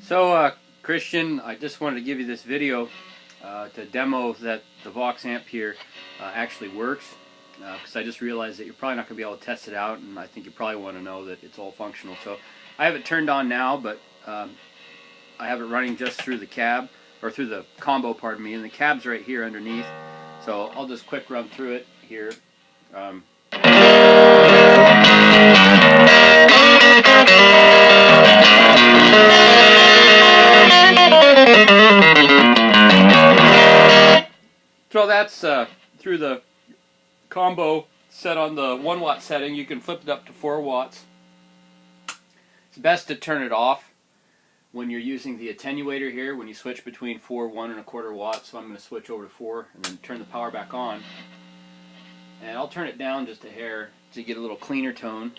So, Christian, I just wanted to give you this video to demo that the Vox amp here actually works, because I just realized that you're probably not going to be able to test it out, and I think you probably want to know that it's all functional. So I have it turned on now, but I have it running just through the cab, or through the combo, pardon me, and the cab's right here underneath. So I'll just quick run through it here. So that's through the combo set on the 1 watt setting. You can flip it up to 4 watts. It's best to turn it off when you're using the attenuator here, when you switch between 4, 1 1/4 watts. So I'm going to switch over to 4 and then turn the power back on. And I'll turn it down just a hair to get a little cleaner tone.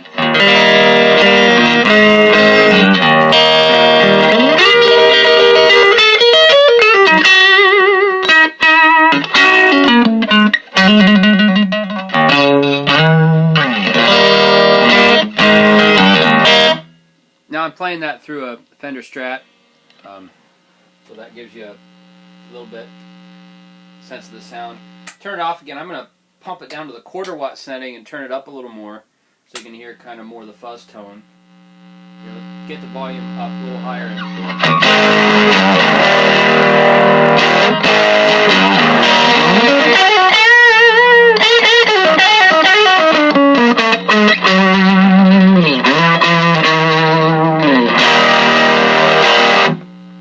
Now I'm playing that through a Fender Strat, so that gives you a little bit sense of the sound. Turn it off again. I'm going to pump it down to the 1/4 watt setting and turn it up a little more so you can hear kind of more of the fuzz tone. Get the volume up a little higher.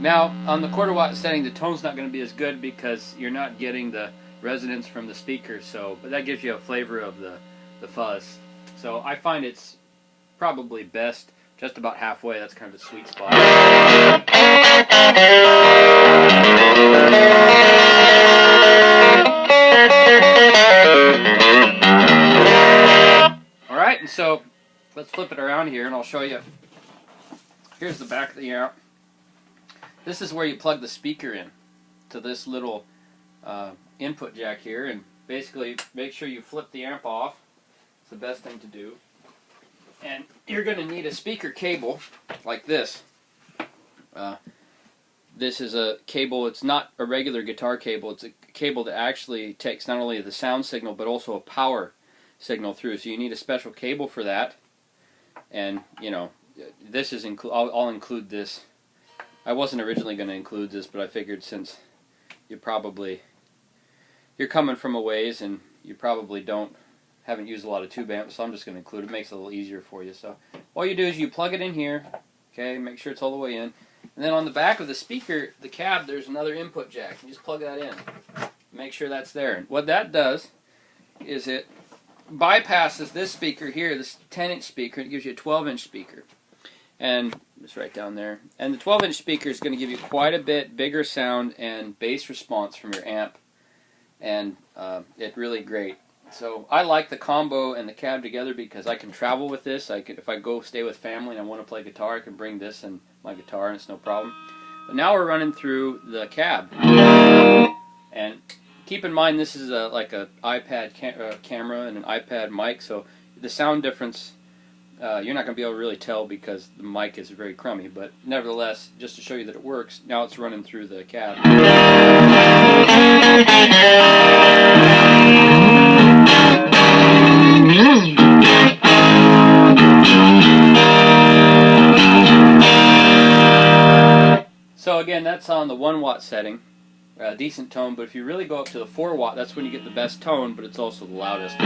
Now, on the 1/4 watt setting, the tone's not going to be as good because you're not getting the resonance from the speaker, but that gives you a flavor of the fuzz. So I find it's probably best just about halfway. That's kind of a sweet spot. Alright, and so let's flip it around here and I'll show you. Here's the back of the amp. This is where you plug the speaker in to this little input jack here, and basically make sure you flip the amp off. It's the best thing to do. And you're going to need a speaker cable like this. This is a cable, it's not a regular guitar cable, it's a cable that actually takes not only the sound signal but also a power signal through. So you need a special cable for that. And, you know, this is I'll include this. I wasn't originally going to include this, but I figured since you're coming from a ways and you probably haven't used a lot of tube amps, so I'm just going to include it. It makes it a little easier for you. So all you do is you plug it in here, okay, make sure it's all the way in, and then on the back of the speaker, the cab, there's another input jack. You just plug that in. Make sure that's there. And what that does is it bypasses this speaker here, this 10-inch speaker, and it gives you a 12-inch speaker. And it's right down there. And the 12-inch speaker is going to give you quite a bit bigger sound and bass response from your amp. And it's really great. So I like the combo and the cab together because I can travel with this. If I go stay with family and I want to play guitar, I can bring this and my guitar and it's no problem. But now we're running through the cab. And keep in mind this is like an iPad camera and an iPad mic, so the sound difference you're not going to be able to really tell because the mic is very crummy, but nevertheless, just to show you that it works, now it's running through the cab. So again, that's on the 1 watt setting. Decent tone, but if you really go up to the 4 watt, that's when you get the best tone, but it's also the loudest.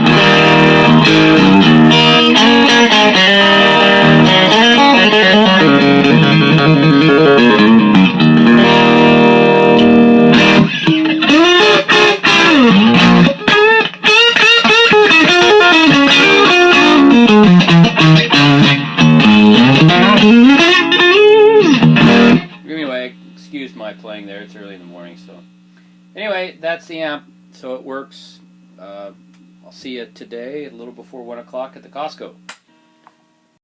Anyway, excuse my playing there, it's early in the morning, so. Anyway, that's the amp, so it works. I'll see you today a little before 1 o'clock at the Costco.